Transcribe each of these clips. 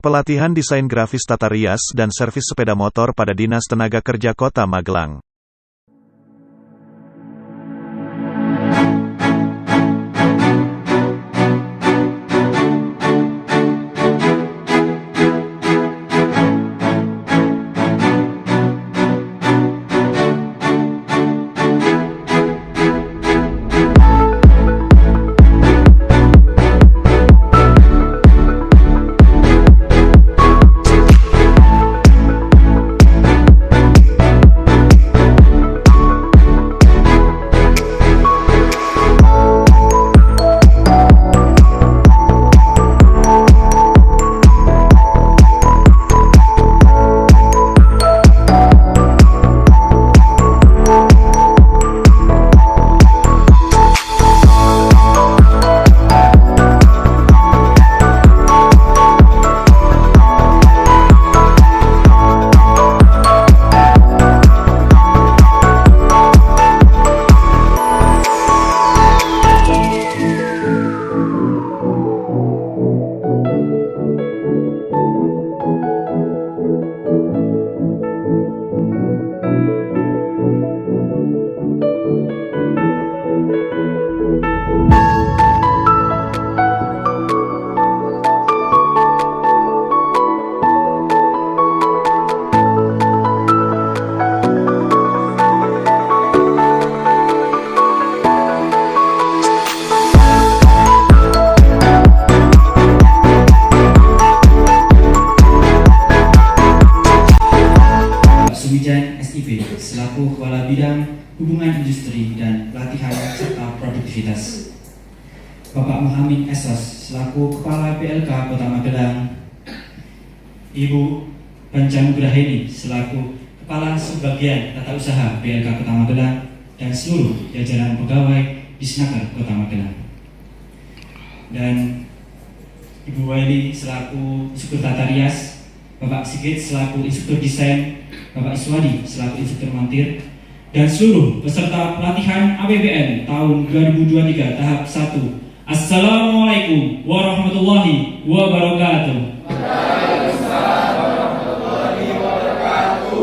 Pelatihan desain grafis tata rias dan servis sepeda motor pada Dinas Tenaga Kerja Kota Magelang. selaku Kepala Bidang Hubungan Industri dan Pelatihan serta Produktivitas, Bapak Muhammad Esos selaku Kepala PLK Kota Magelang, Ibu Pancanugraheni selaku Kepala Subbagian Tata Usaha PLK Kota Magelang, dan seluruh jajaran pegawai Disnaker Kota Magelang, dan Ibu Waili selaku Instruktur Tata Rias, Bapak Sigit selaku Instruktur Desain, Bapak Iswadi selaku Instruktur Montir, dan seluruh peserta pelatihan APBN tahun 2023 tahap 1. Assalamualaikum warahmatullahi wabarakatuh. Waalaikumsalam warahmatullahi wabarakatuh.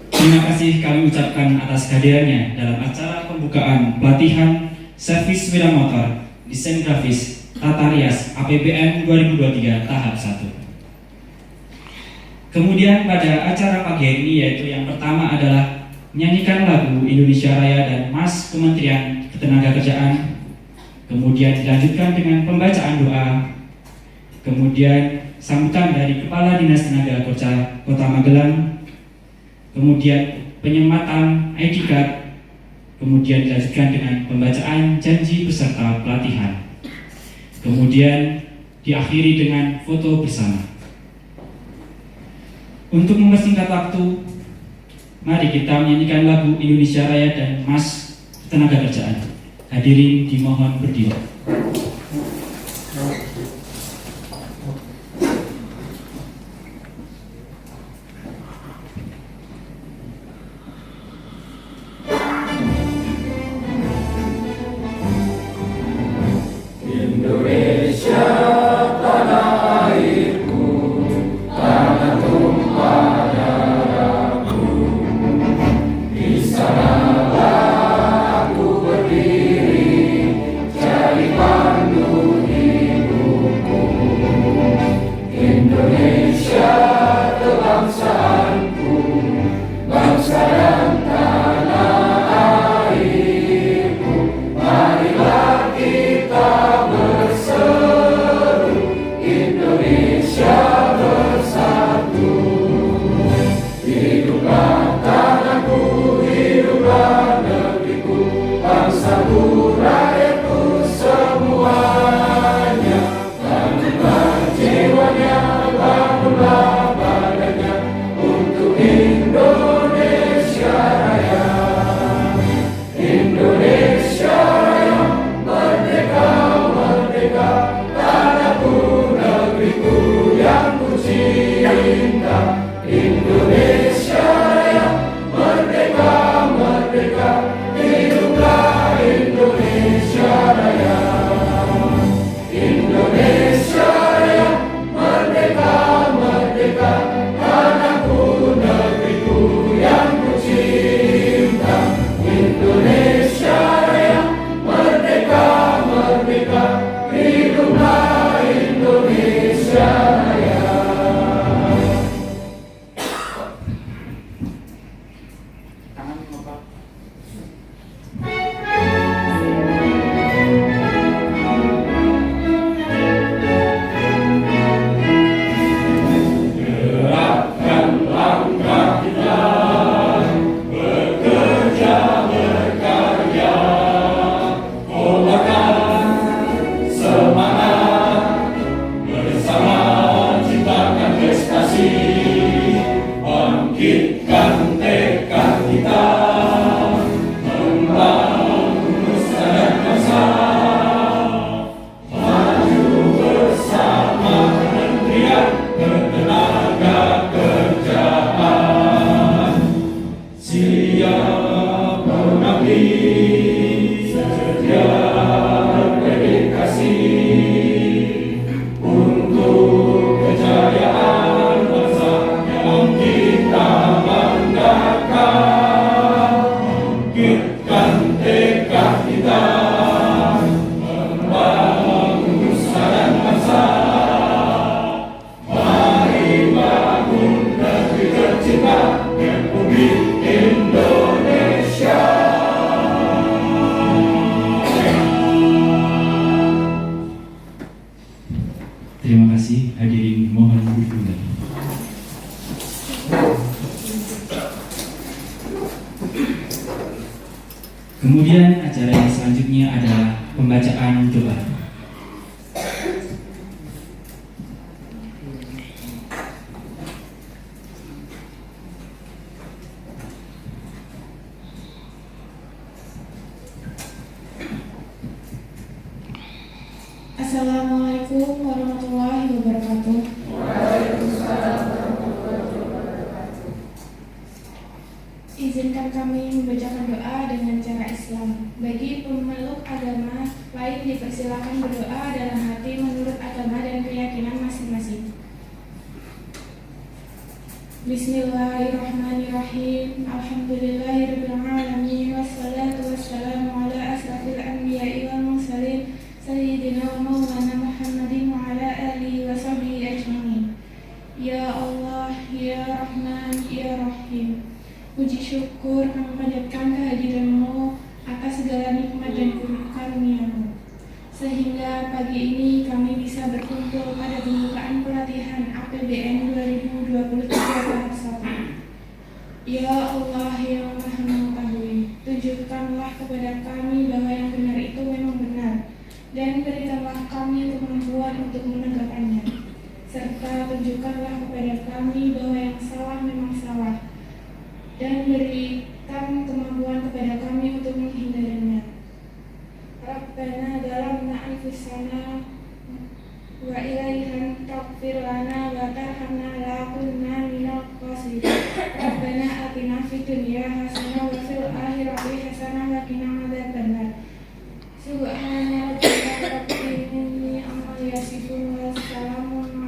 Terima kasih kami ucapkan atas kehadirannya dalam acara pembukaan pelatihan servis sepeda motor, desain grafis, tata rias APBN 2023 tahap 1. Kemudian pada acara pagi hari ini, yaitu yang pertama adalah menyanyikan lagu Indonesia Raya dan Mas Kementerian Ketenagakerjaan. Kemudian dilanjutkan dengan pembacaan doa. Kemudian sambutan dari Kepala Dinas Tenaga Kerja Kota Magelang. Kemudian penyematan ID card. Kemudian dilanjutkan dengan pembacaan janji peserta pelatihan. Kemudian diakhiri dengan foto bersama. Untuk mempersingkat waktu, mari kita menyanyikan lagu Indonesia Raya dan Mas Ketenagakerjaan. Hadirin dimohon berdiri. Indonesia tanah airku, tanah tumpah darahku. Di sanalah aku berdiri, cari pandang Terima kasih hadirin, mohon dukungan. Kemudian acara yang selanjutnya adalah pembacaan doa. Assalamualaikum warahmatullahi wabarakatuh. Izinkan kami membacakan doa dengan cara Islam. Bagi pemeluk agama lain dipersilakan berdoa dalam hati menurut agama dan keyakinan masing-masing. Bismillahirrahmanirrahim. Alhamdulillahirabbil alamin wassalatu wassalamu ala asrafil anbiya'i wal mursalin Sayyidina wa maulana Muhammadin wa ala alihi wa sahbihi ajma'in. Ya Allah, Ya Rahman, Ya Rahim, puji syukur kami panjatkan kehadiran-Mu atas segala nikmat dan karunia-Mu, sehingga pagi ini kami bisa berkumpul pada pembukaan pelatihan APBN 2023 tahap 1. Ya Allah yang Maha Mengetahui, tunjukkanlah kepada kami bahwa yang benar itu memang benar, dan berikanlah kami kemampuan untuk menegakkannya, serta tunjukkanlah kepada kami bahwa yang salah memang salah, dan berikan kemampuan kepada kami untuk menghindarinya. Rabbana dalamna anfusana wa ilaihan taghfir lana wa tarhamna lakunna minal khasirin. Rabbana atina fid dunya hasanah wa fil akhirati hasanah wa qina adzabannar. Subhana rabbika rabbil izzati amma yasifun wa salamun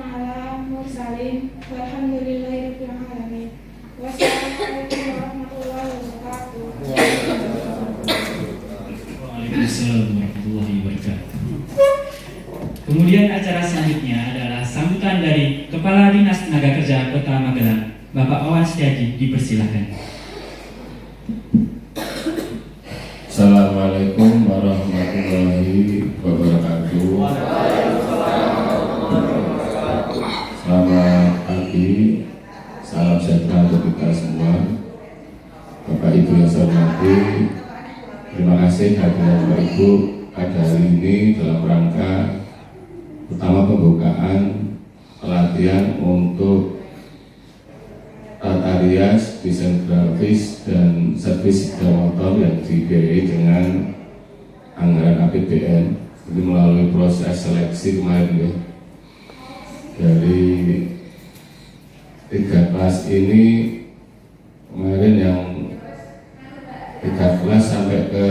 ala mursalin walhamdulillahi rabbil alamin. Wassalamualaikum warahmatullahi wabarakatuh. Waalaikumsalam warahmatullahi wabarakatuh. Kemudian acara selanjutnya adalah sambutan dari Kepala Dinas Tenaga Kerja Kota Magelang, Bapak Awan Setiaji, dipersilakan. Assalamualaikum warahmatullahi wabarakatuh. Selamat pagi, salam sejahtera untuk kita semua. Bapak Ibu yang saya hormati, terima kasih hadirin Bapak Ibu pada hari ini dalam rangka utama pembukaan pelatihan untuk tata rias, desain grafis, dan servis sepeda motor yang dibiayai dengan anggaran APBN. Jadi melalui proses seleksi kemarin ya, dari 3 kelas ini kemarin yang 3 kelas sampai ke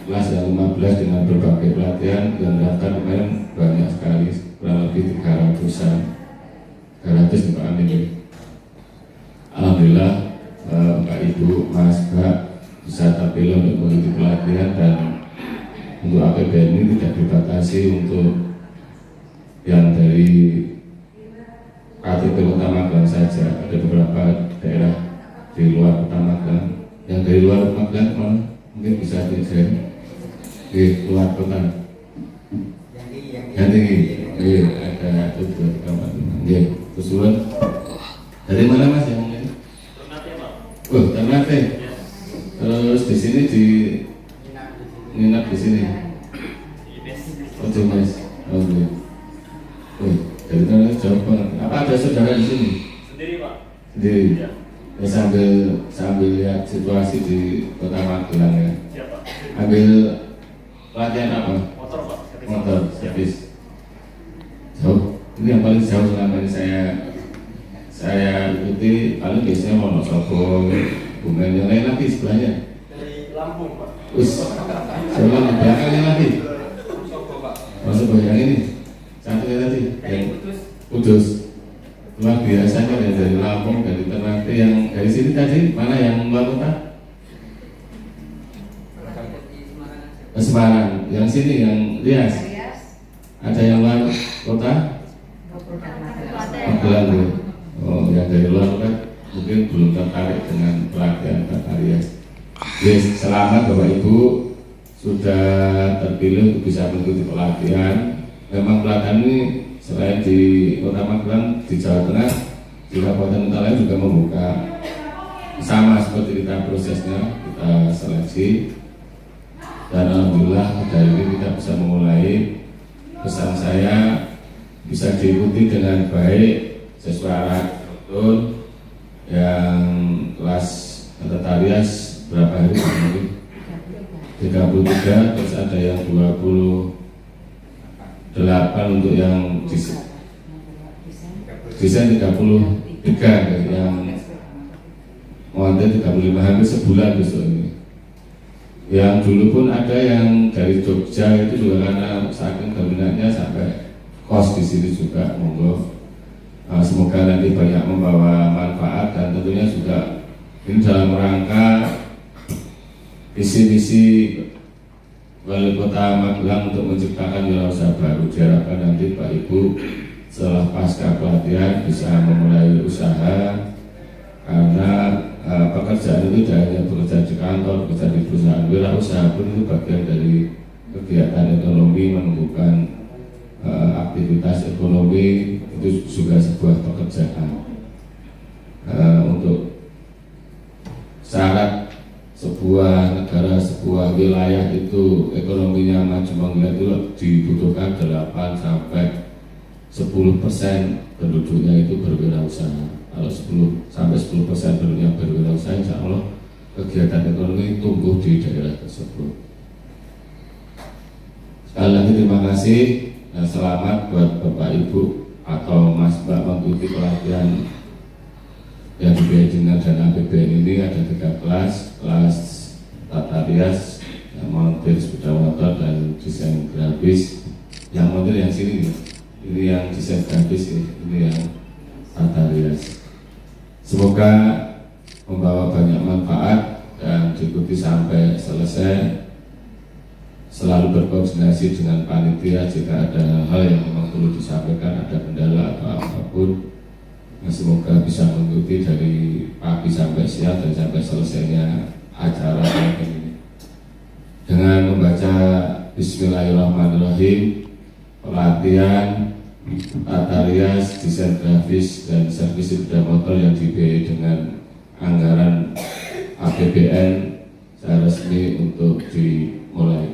kelas yang 15 dengan berbagai pelatihan dan daftar kemarin banyak sekali, kurang lebih 300-an, 300 di Pak Amin ya. Alhamdulillah Pak Ibu, Mas, Mbak bisa terpilih untuk mengikuti pelatihan, dan untuk APBN ini tidak dibatasi untuk di luar Kota Magelang. Yang dari luar Magelang mana? Mungkin bisa di-share di luar kota. Yang tinggi. Ada tujuh kamar. Tujuan. Dari mana Mas yang ini? Oh, Ternate. Terus di sini nginap di sini. Oh, Mas. Oke. Oh, dari mana jauh banget. Apa ada saudara di sini? Sendiri Pak. Sendiri. Ya, sambil lihat situasi di Kota Magelang ya. Siapa? Ambil pelatihan apa? Motor Pak. Motor servis. Jauh. Ini yang paling jauh selama ini saya ikuti. Paling biasanya Wonosobo, Bumen, yang lain lagi sebelahnya. Dari Lampung Pak. Sebelah di belakangnya lagi. Wonosobo yang ini. Satunya tadi. Yang Kudus. Luar biasanya dari Lampung, dari Ternate, yang dari sini tadi mana yang luar kota? Semarang. Yang sini yang Rias. Ada yang luar kota? Magelang ya. Oh, yang dari luar kota mungkin belum tertarik dengan pelatihan Tata Rias. Yes, selamat Bapak Ibu sudah terpilih untuk bisa mengikuti pelatihan. Memang pelatihan ini selain di Kota Magelang, di Jawa Tengah, di Kabupaten Kota lain juga membuka sama seperti kita prosesnya, kita seleksi. Dan alhamdulillah dari ini kita bisa memulai. Pesan saya bisa diikuti dengan baik sesuai arahan betul. Yang kelas Tata Rias berapa hari mungkin 33, terus ada yang 28 untuk yang desain 33, yang montir 35, hampir sebulan besok ini. Yang dulu pun ada yang dari Jogja itu juga karena saking dominannya sampai kos di sini juga, monggo. Semoga nanti banyak membawa manfaat dan tentunya juga ini dalam rangka visi-misi Wali Kota Magelang untuk menciptakan wirausaha baru. Diharapkan nanti Pak Ibu setelah pasca pelatihan bisa memulai usaha, karena pekerjaan itu tidak hanya bekerja di kantor, bekerja di perusahaan. Wirausaha pun itu bagian dari kegiatan ekonomi, menumbuhkan aktivitas ekonomi, itu juga sebuah pekerjaan. Untuk syarat sebuah negara, sebuah wilayah itu ekonominya maju menggeliat itu dibutuhkan 8-10% penduduknya itu berwirausaha. Kalau 10-10% penduduknya berwirausaha, insya Allah kegiatan ekonomi tumbuh di daerah tersebut. Sekali lagi terima kasih dan selamat buat Bapak Ibu atau Mas Mbak mengikuti pelatihan yang dibiayai dengan dana APBN ini. Ada 3 kelas Tata Rias, yang montir sepeda motor dan desain grafis. Yang montir yang sini, ini yang desain grafis, ini yang Tata Rias. Semoga membawa banyak manfaat dan diikuti sampai selesai. Selalu berkoordinasi dengan panitia jika ada hal yang memang perlu disampaikan, ada kendala atau apapun. Semoga bisa mengikuti dari pagi sampai siang dan sampai selesainya acara ini. Dengan membaca Bismillahirrahmanirrahim, pelatihan Tata Rias, desain grafis dan servis sepeda motor yang dibiayai dengan anggaran APBN saya resmi untuk dimulai.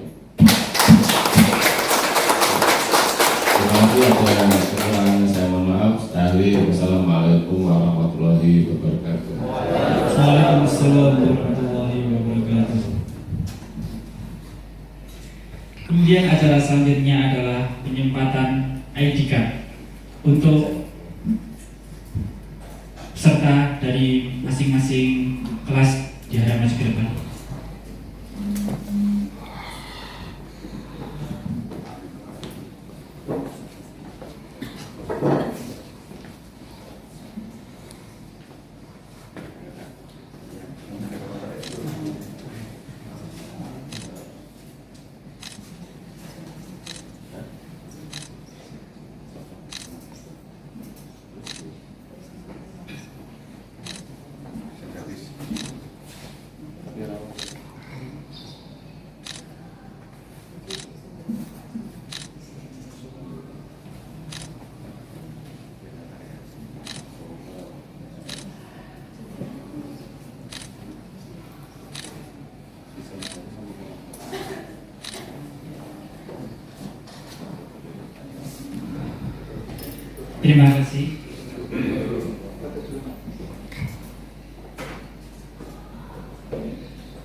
Terima kasih atas kekurangan saya mohon maaf. Wassalamualaikum warahmatullahi wabarakatuh. Waalaikumsalam warahmatullahi wabarakatuh. Kemudian acara selanjutnya adalah penyempatan ID card untuk peserta dari masing-masing kelas di halaman ke depan. Terima kasih.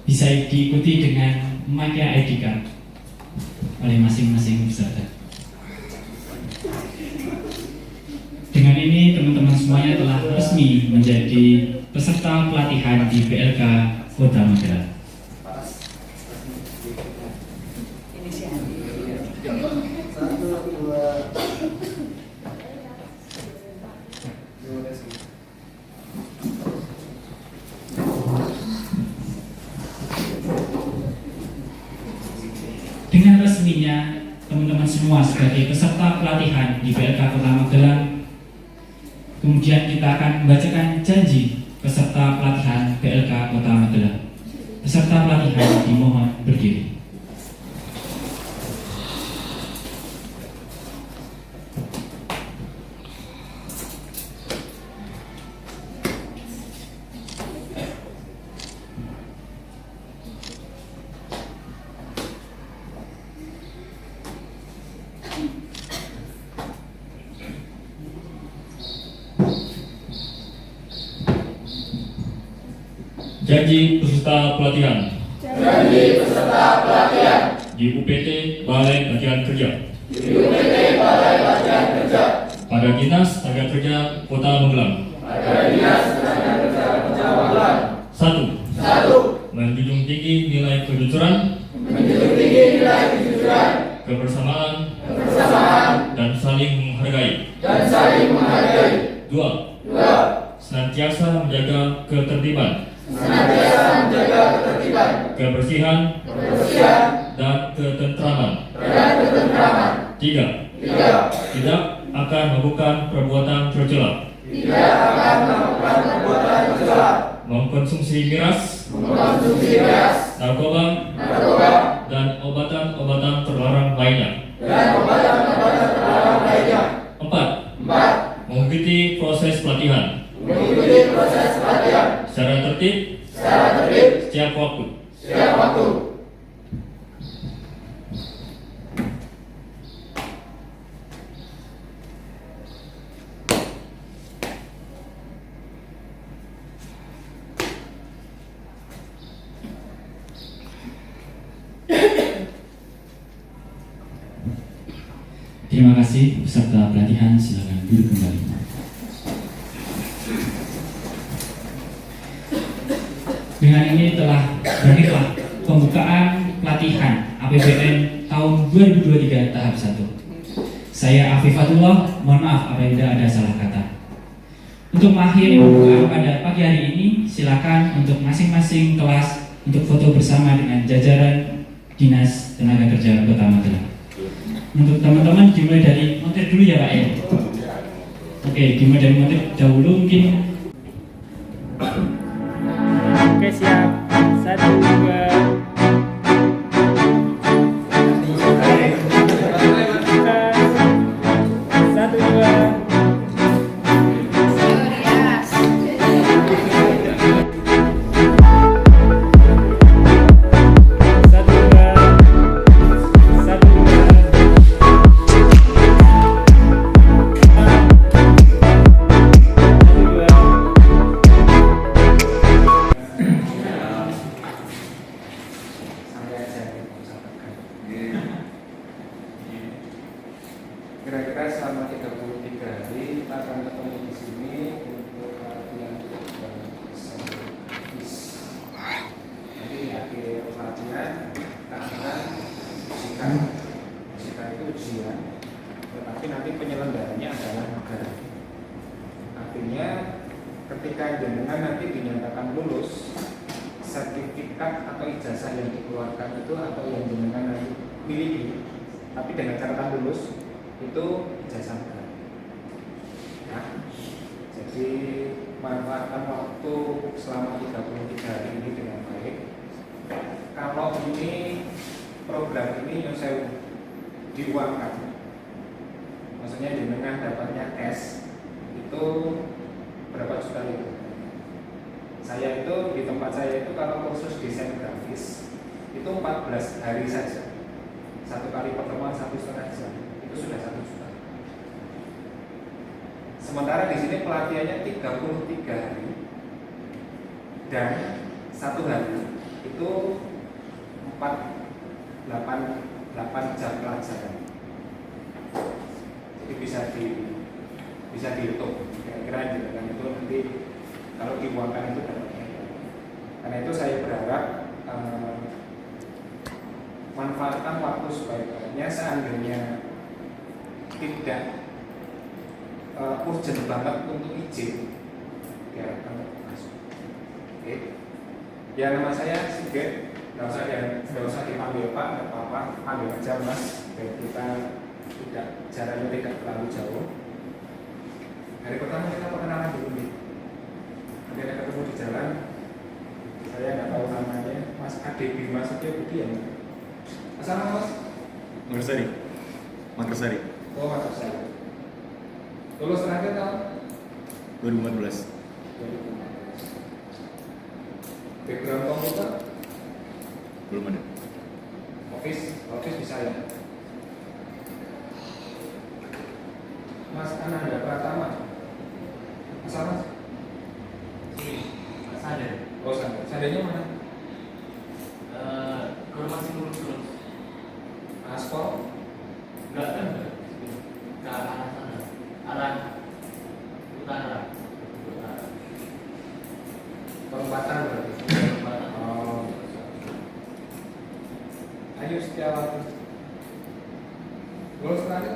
Bisa diikuti dengan memakai ID card oleh masing-masing peserta. Dengan ini teman-teman semuanya telah resmi menjadi peserta pelatihan di PLK Kota Magelang. Dengan resminya teman-teman semua sebagai peserta pelatihan di PLK Kota Magelang, kemudian kita akan membacakan janji peserta pelatihan PLK Kota Magelang. Peserta pelatihan dimohon berdiri. Janji peserta pelatihan. Janji peserta pelatihan. Di UPT Balai Latihan Kerja. Di UPT Balai Latihan Kerja. Pada Dinas Tenaga Kerja Kota Magelang. Pada Dinas Tenaga Kerja Kota Magelang. 1. Menjunjung tinggi nilai kejujuran. Menjunjung tinggi nilai kejujuran. Kebersamaan. Kebersamaan. Dan saling menghargai. Dan saling menghargai. 2. Senantiasa menjaga ketertiban. Senantiasa menjaga ketertiban, kebersihan, kebersihan, dan ketentraman. 3. Tidak akan melakukan perbuatan tercela. Tidak akan melakukan perbuatan tercela. Mengkonsumsi miras, narkoba, dan obatan-obatan terlarang lainnya. 4. Mengikuti proses pelatihan. Secara tertib, setiap waktu. Terima kasih peserta pelatihan, silakan duduk kembali. Dengan ini telah berakhirlah pembukaan pelatihan APBN tahun 2023 tahap 1. Saya Afifatullah, mohon maaf apabila ada salah kata. Untuk mengakhiri pembukaan pada pagi hari ini, silakan untuk masing-masing kelas untuk foto bersama dengan jajaran Dinas Tenaga Kerja Kota Magelang. Untuk teman-teman dimulai dari montir dulu ya Pak ya. Oke, dimulai dari montir dahulu mungkin. Oke, siap. 1, 2. Kira-kira selama 33 hari kita akan ketemu di sini untuk latihan servis. Jadi di akhir pelatihan kita akan ujikan. Ujikan itu ujian, tetapi nanti penyelenggaranya adalah negara. Artinya ketika jenengan nanti dinyatakan lulus, sertifikat atau ijazah yang dikeluarkan itu atau yang jenengan nanti miliki, tapi dengan catatan lulus itu ijazah negara. Nah, jadi manfaatkan waktu selama 33 hari ini dengan baik. Kalau ini program ini yang saya diuangkan, maksudnya dengan dapatnya cash itu berapa juta itu? Saya itu di tempat saya itu kalau kursus desain grafis itu 14 hari saja, satu kali pertemuan 1,5 jam itu sudah 1 juta. Sementara di sini pelatihannya 33 hari dan 1 hari itu 8 jam pelajaran. Jadi bisa dihitung kira-kira gitu kan, itu nanti kalau diuangkan itu dapatnya. Karena itu saya berharap manfaatkan waktu sebaik-baiknya. Seandainya tidak urgent banget untuk izin, ya masuk. Oke. Ya, nama saya Sigit. Nggak usah dipanggil Pak, nggak apa-apa, panggil aja Mas. Biar kita jaraknya tidak terlalu jauh. Hari pertama kita perkenalan dulu nih. Nanti kita ketemu di jalan. Saya nggak tahu namanya, Mas Ade Bima Setio Budi ya. Asal nama Mas? Manggarsari. Oh, Manggarsari. Lulus terakhir tahun 2014. Background komputer? Belum ada. Office bisa ya. Mas Ananda Pratama. Asal Mas? Sadar. Oh, Sadar. Sadarnya mana? Masih lurus. Aspol? Enggak kan? Ke arah sana. Arah utara. Perempatan berarti. Oh. Ayo Setiawati. Lulus terakhir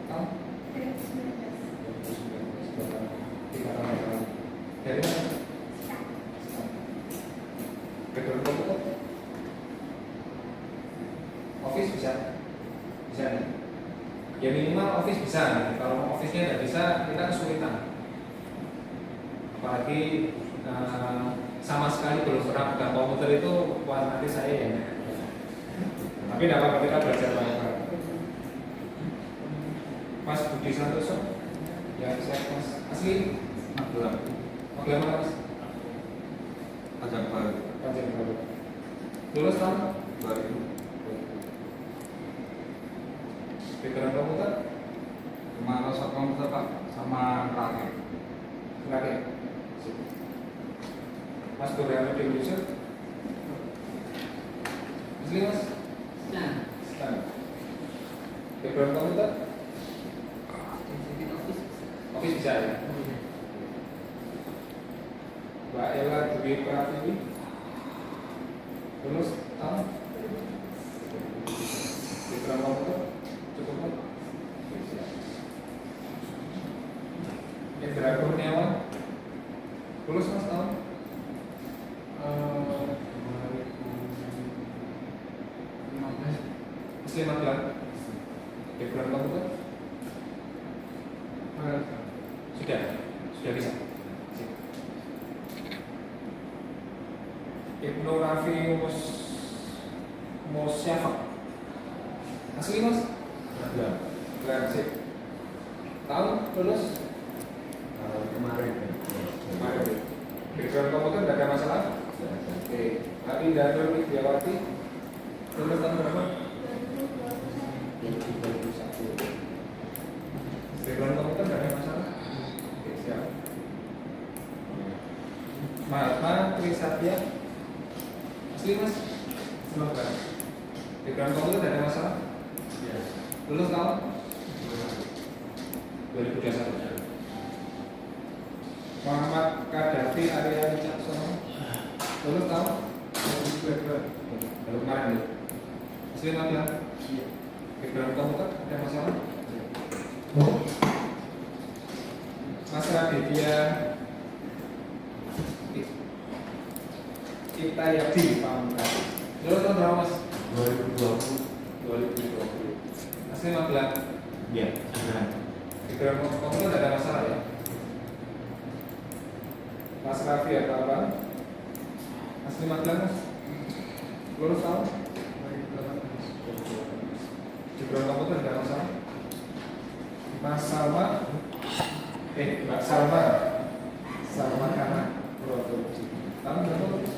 tahun? 3 tahun yang lalu. Dari mana? Background komputer? Office bisa nih. Ya minimal office bisa. Kalau office-nya tidak bisa, kita kesulitan. Apalagi sama sekali belum pernah pegang komputer itu, wah nanti saya ya. Tapi tidak apa-apa, kita belajar bareng-bareng. Mas Budi Santoso, ya saya Mas asli Magelang. Magelang mana Mas? Banjarbaru. Lulus tahun 2000. Background komputer? Cuma rasa komputer Pak, sama rakit. Rakit. Mas Doriano di Indonesia? Asli Mas? Stan. Background komputer? Office bisa ya? Mbak Ella Dwi Pratiwi? Lulus tahun? Background komputer? Cukup Pak? Indra Kurniawan? Lulus Mas tahun? 2015. Background komputer? Sudah bisa. Ibnu Rafi Mosyafak. Asli Mas? Bukan sih. Tahun lulus? Kemarin. Background komputer tidak ada masalah? Oke. Tapi Darul Widyawati lulus tahun berapa? 2021. Background komputer tidak ada masalah? Oke, siap. Mahatma Trisatya. Asli Mas? Semoga. Background komputer tidak ada masalah? Ya. Lulus tahun? 2021. Muhammad Kadafi Arya Wicaksono. Lulus tahun? 2022. Baru kemarin ya? Asli Magelang? Iya. Background komputer ada masalah? Mas Raditya kita Yadi Pamungkas. Lulus tahun berapa Mas? 2020. Asli Magelang? Iya. Background komputer tidak ada masalah ya? Mas Raffi Ataban. Asli Magelang Mas? Lulus tahun? Background komputer tidak ada masalah? Mas Salma. Mbak Salma. Salma Kana Produksi. Tahun berapa lulus?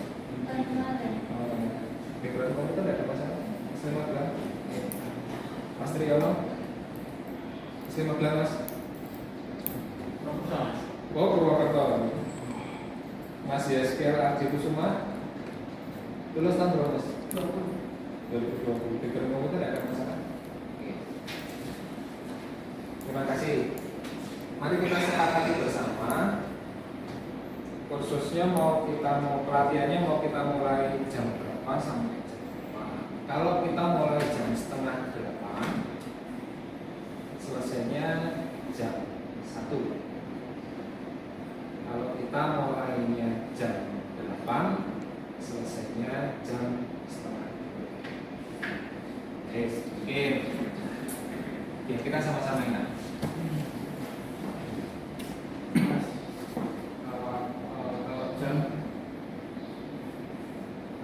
Background komputer tidak ada masalah? Asli Magelang? Mas Triyono. Asli Magelang Mas? Kusuma lulus tahun berapa Mas? 2020. Background komputer tidak ada masalah. Oke. Terima kasih. Mari kita sepakati bersama. Kursusnya pelatihannya mau kita mulai jam berapa sampai jam berapa? Kalau kita mulai jam 7:30, selesainya jam 1. Kalau kita mulainya jam 8, selesainya jam 1:30. Oke. Ya, kita sama-sama ingat.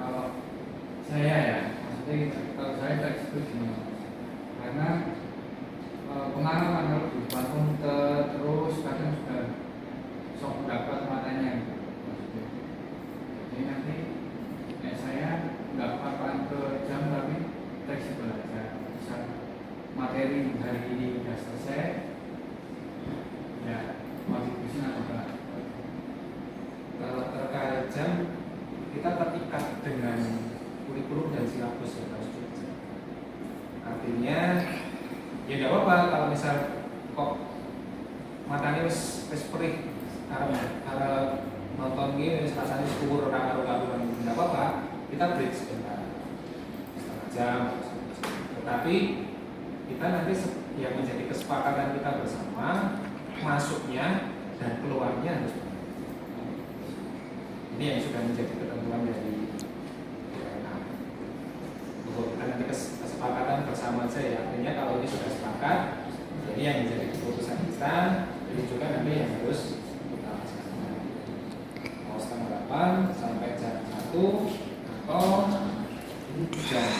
Kalau saya ya, maksudnya kalau saya tak setuju karena pengalaman kalau dibangun terus kadang sudah sok dapat matanya maksudnya. Jadi nanti saya nggak apa-apa ke jam tapi fleksibel aja. Misal materi hari ini sudah selesai, ya mau diskusi atau enggak. Kalau terkait jam, kita terikat dengan kurikulum dan silabus yang harus dibaca. Artinya, ya tidak apa-apa kalau misal kok matanya wis perih, karena nonton gini, rasanya syukur orang-orang tidak apa-apa, kita break sebentar, setengah jam. Tetapi kita nanti yang menjadi kesepakatan kita bersama, masuknya dan keluarnya harus benar. Ini yang sudah menjadi ketentuan dari UNA. Kita nanti kesepakatan bersama saja. Artinya kalau ini sudah sepakat, jadi yang menjadi keputusan kita, jadi juga nanti yang harus kita laksanakan. Mau 7:30 sampai jam 1 atau jam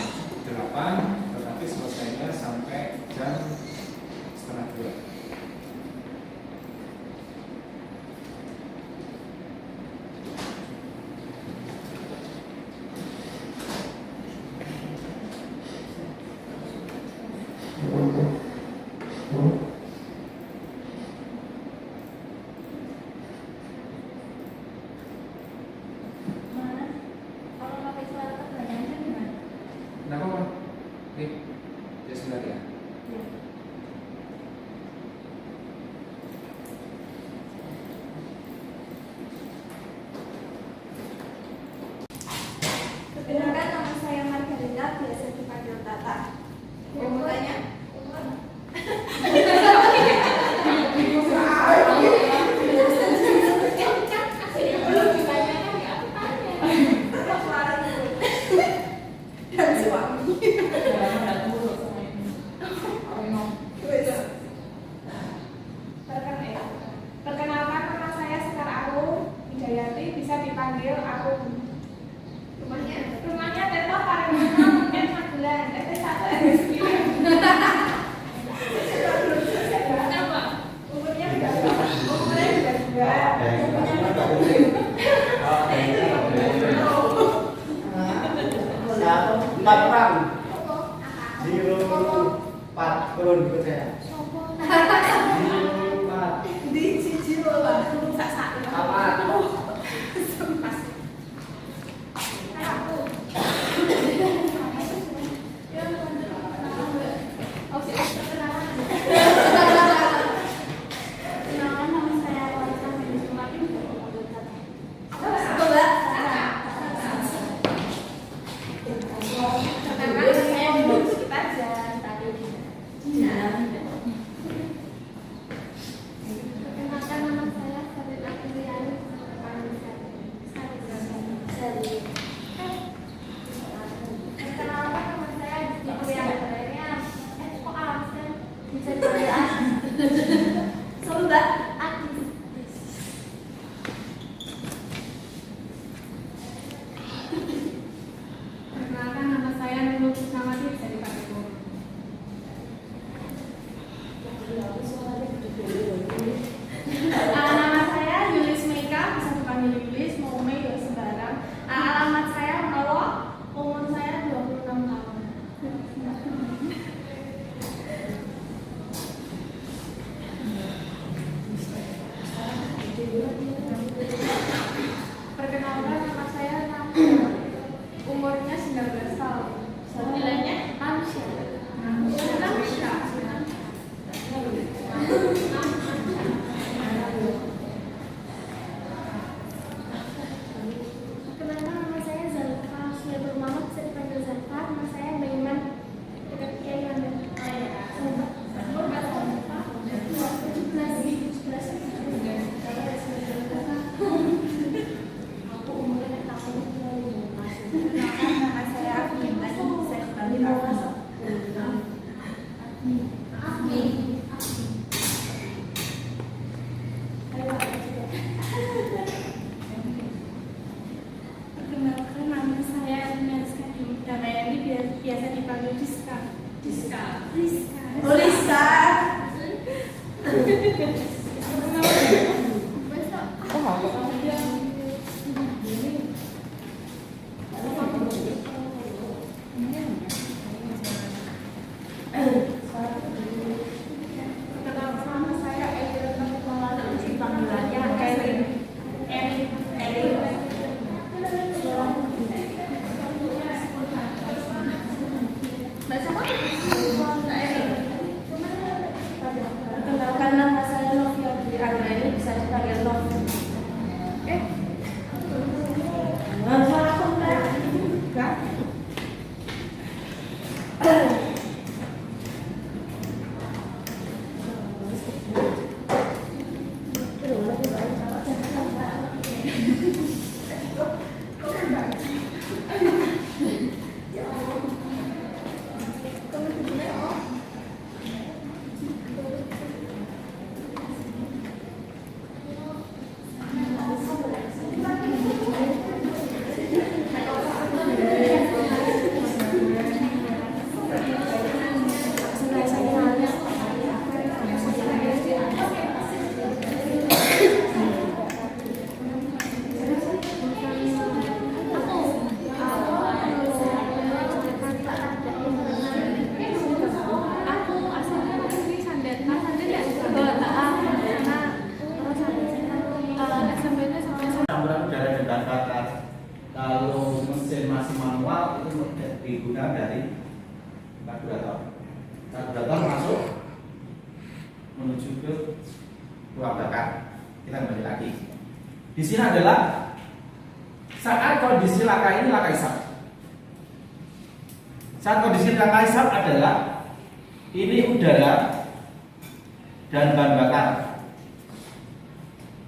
8, tetapi selesainya sampai jam 1:30. Kenapa Bang? Nih, dia sebentar ya. Perkenalkan, nama saya Margarita, biasa dipanggil Tata. Yang mau tanya? Belum ditanyakan ya? Dan suami. Perkenalkan, nama saya Sekar Arum Hidayati, bisa dipanggil Arum. Rumahnya Teto Parangana, mungkin Magelang, RT 1 RT 9. Umurnya juga 4 orang di rumah 4 turun ikut saya di siji loh, sak-sak apa? Perkenalkan, nama saya Nurul Kusnawati, bisa dipanggil Bu. Nama saya Yulis Meika, bisa dipanggil Yulis, mau Mei juga sembarang. Alamat saya Menolok, umur saya 26 tahun. Perkenalkan, nama saya Lisa. Kenalkan nama saya Novia Dwi Anggraini, bisa dipanggil Nov. Suara aku enggak? Saluran udara dan bahan bakar. Kalau mesin masih manual itu digunakan dari karburator. Karburator masuk menuju ke ruang bakar. Kita kembali lagi. Di sini adalah saat kondisi laka ini laka hisap. Saat kondisi laka hisap adalah ini udara dan bahan bakar.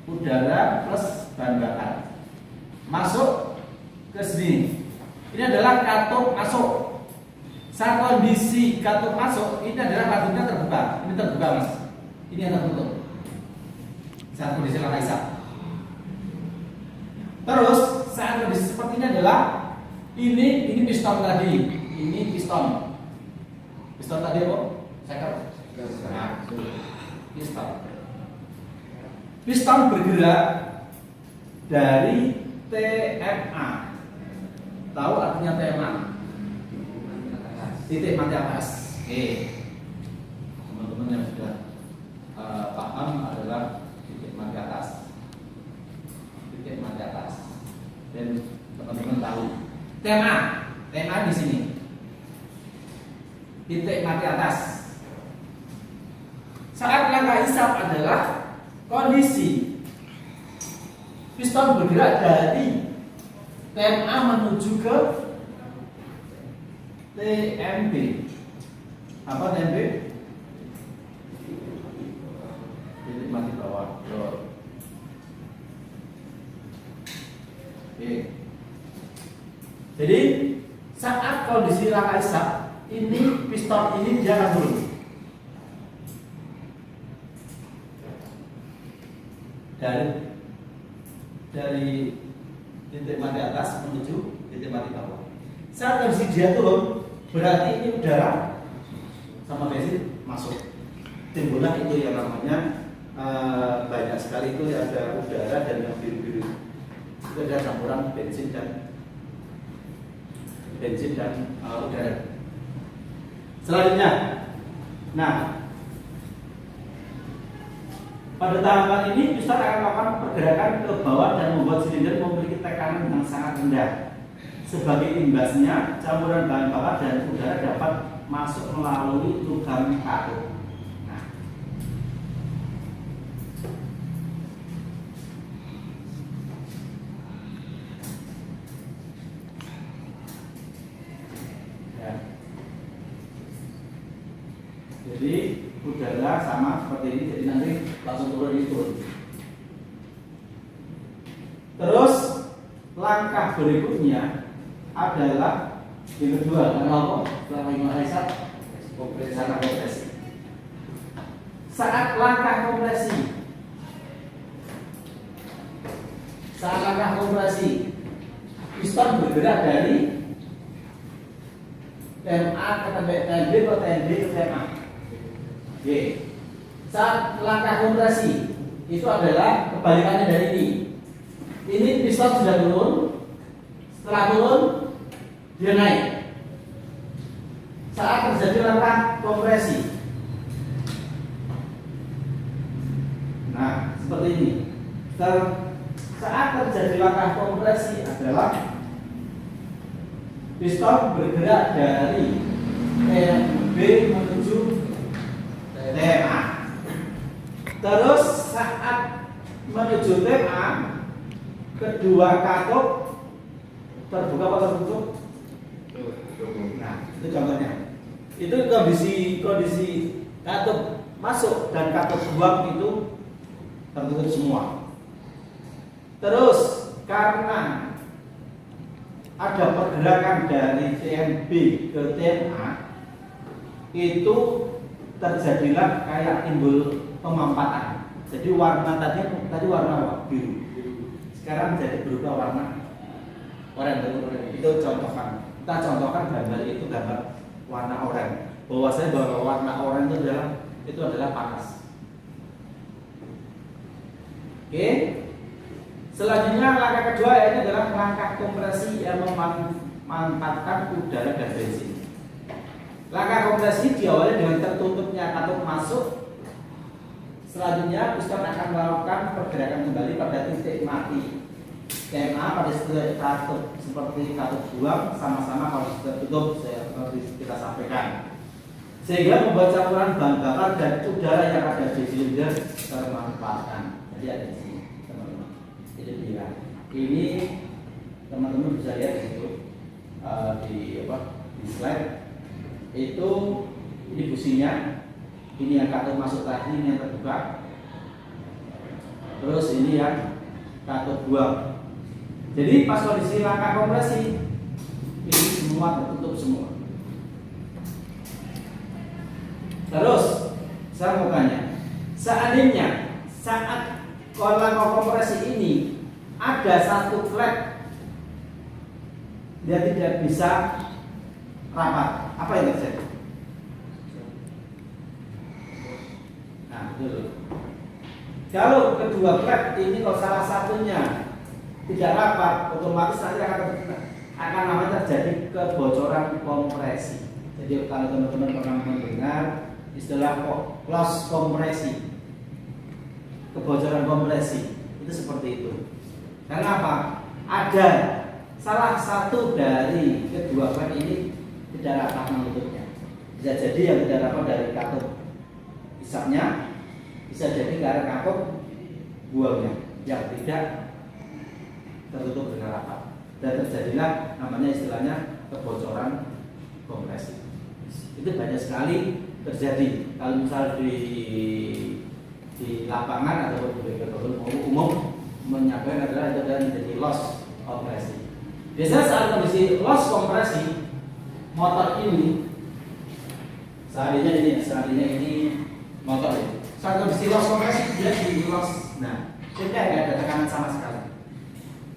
Udara plus bahan bakar masuk ke sini. Ini adalah katup masuk. Saat kondisi katup masuk, ini adalah katupnya terbuka. Ini terbuka, Mas. Ini yang tertutup. Saat kondisi laka hisap. Terus saat kondisi seperti ini adalah ini piston tadi. Ini piston. Piston tadi apa? Seker. Piston. Piston bergerak dari TMA. Tahu artinya TMA? Titik mati atas. Teman-teman yang sudah paham adalah titik mati atas. Titik mati atas. Dan teman-teman tahu TMA di sini. Titik mati atas. Saat laka hisap adalah kondisi piston bergerak dari TMA menuju ke TMB. Apa TMB? Titik mati bawah. Oke. Jadi saat kondisi laka hisap, ini piston ini dia akan turun. Dari titik mati atas menuju titik mati bawah. Saat kondisi dia turun, berarti ini udara sama bensin masuk. Timbullah itu yang namanya banyak sekali itu ada udara dan yang biru-biru. Itu ada campuran bensin dan udara. Selanjutnya, nah, pada tahapan ini piston akan melakukan pergerakan ke bawah dan membuat silinder memiliki tekanan yang sangat rendah. Sebagai imbasnya, campuran bahan bakar dan udara dapat masuk melalui lubang katup. Nah, ya. Jadi udara sama seperti ini, jadi nanti langsung turun ini turun. Terus langkah berikutnya adalah yang kedua, karena apa? Setelah mengisap kompresi. Saat langkah kompresi, piston bergerak dari tem A ke tem B atau tem B ke tem A. Oke. Saat langkah kompresi itu adalah kebalikannya dari ini. Ini piston sudah turun, setelah turun dia naik. Saat terjadi langkah kompresi, nah seperti ini. Saat terjadi langkah kompresi adalah piston bergerak dari tem B menuju tem A. Terus saat menuju tem A, kedua katup terbuka atau tertutup? Nah, itu contohnya. Itu kondisi katup masuk dan katup buang itu tertutup semua. Terus karena ada pergerakan dari TMB ke TMA, itu terjadilah kayak timbul pemampatan. Jadi warna tadi warna biru, sekarang jadi berubah warna oranye. Itu contohkan. Kita contohkan gambar itu gambar warna oranye. Bahwasanya bahwa warna oranye itu adalah panas. Oke. Selanjutnya langkah kedua ini adalah langkah kompresi yang memanfaatkan udara dan bensin. Langkah kompresi diawali dengan tertutupnya katup masuk. Selanjutnya piston akan melakukan pergerakan kembali pada titik mati. TMA pada titik katup seperti katup buang sama-sama kalau tertutup seperti kita sampaikan. Sehingga membuat campuran bahan bakar dan udara yang ada di silinder termanfaatkan. Jadi ada di sini, teman-teman. Jadi dia. Ini teman-teman bisa lihat di situ di slide. Itu ini businya. Ini yang katup masuk tadi, ini yang terbuka. Terus ini yang katup buang. Jadi pas kondisi langkah kompresi, ini semua tertutup semua. Terus saya mau tanya, seandainya saat langkah kompresi ini ada satu flap, dia tidak bisa rapat, apa yang terjadi? Nah, betul. Kalau kedua flap ini kalau salah satunya tidak rapat, otomatis nanti akan namanya terjadi kebocoran kompresi. Jadi kalau teman-teman pernah mendengar istilah loss kompresi, kebocoran kompresi, itu seperti itu. Karena apa? Ada salah satu dari kedua flap ini tidak rapat menutupnya. Bisa jadi yang tidak rapat dari katup isapnya, bisa jadi karena katup buangnya yang tidak tertutup dengan rapat, dan terjadilah namanya istilahnya kebocoran kompresi. Itu banyak sekali terjadi. Kalau misal di lapangan atau di umum menyampaikan adalah itu adalah menjadi loss kompresi. Biasanya saat kondisi loss kompresi motor ini, seandainya ini motor ini, saat kondisi loss kompresi dia di loss, nah sehingga tidak ada tekanan sama sekali.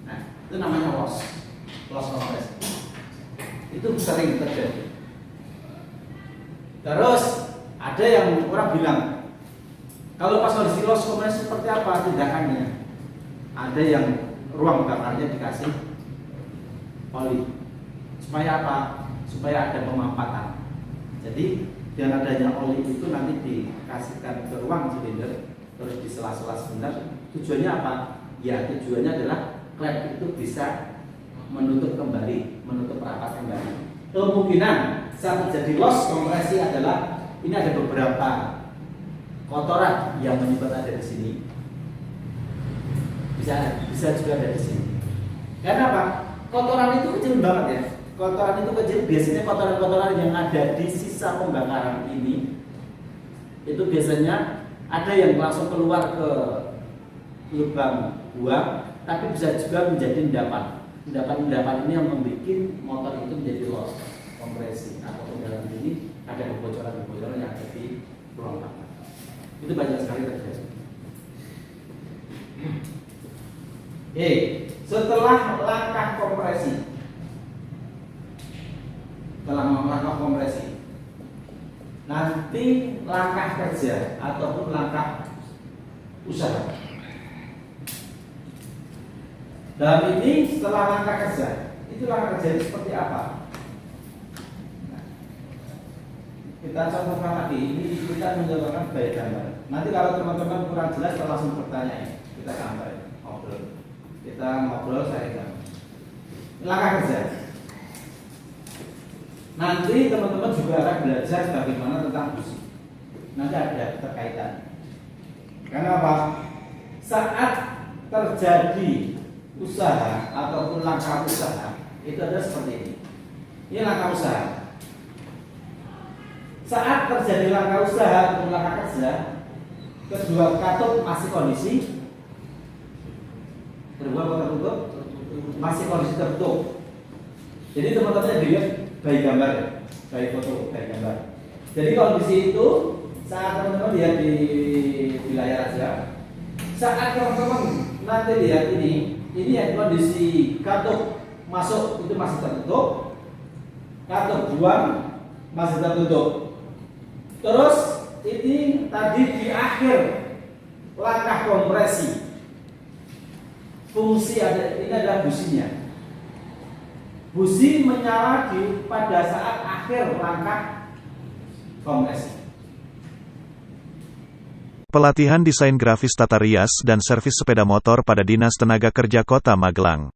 Nah itu namanya loss kompresi. Itu sering terjadi. Terus ada yang orang bilang, kalau pas kondisi loss kompresi seperti apa tindakannya? Ada yang ruang bakarnya dikasih oli, supaya apa? Supaya ada pemampatan. Jadi dengan adanya oli itu nanti dikasihkan ke ruang silinder, terus di sela-sela sebentar. Tujuannya apa? Ya tujuannya adalah klep itu bisa menutup kembali, menutup rapat kembali. Kemungkinan saat terjadi loss kompresi adalah ini ada beberapa kotoran yang menyebut ada di sini. Bisa juga ada di sini. Karena apa? Kotoran itu kecil banget ya. Kotoran itu kecil, biasanya kotoran-kotoran yang ada di sisa pembakaran ini itu biasanya ada yang langsung keluar ke lubang buang, tapi bisa juga menjadi endapan. Endapan ini yang membuat motor itu menjadi loss kompresi, atau dalam ini ada kebocoran yang ada di ruang bakar. Itu banyak sekali terjadi. Setelah langkah kompresi kerja ataupun langkah usaha. Dalam ini setelah langkah kerja, itu langkah kerja itu seperti apa? Nah, kita contohkan lagi, ini kita mencobakan baik gambar. Nanti kalau teman-teman kurang jelas, kita langsung bertanya, kita gambar, ngobrol. Kita ngobrol, saya gambar. Langkah kerja. Nanti teman-teman juga akan belajar bagaimana tentang busi. Nanti ada keterkaitan. Karena apa? Saat terjadi usaha ataupun langkah usaha, itu ada seperti ini. Ini langkah usaha. Saat terjadi langkah usaha ataupun langkah kerja, kedua katup masih kondisi terbuka atau tertutup? Masih kondisi tertutup. Jadi teman-teman dilihat baik gambar, baik foto, baik gambar. Jadi kondisi itu saat teman-teman lihat di layar aja. Saat teman-teman nanti lihat ini yang kondisi katup masuk itu masih tertutup, katup buang masih tertutup. Terus ini tadi di akhir langkah kompresi, fungsi ini adalah businya. Busi menyala pada saat akhir langkah kompresi. Pelatihan desain grafis tata rias dan servis sepeda motor pada Dinas Tenaga Kerja Kota Magelang.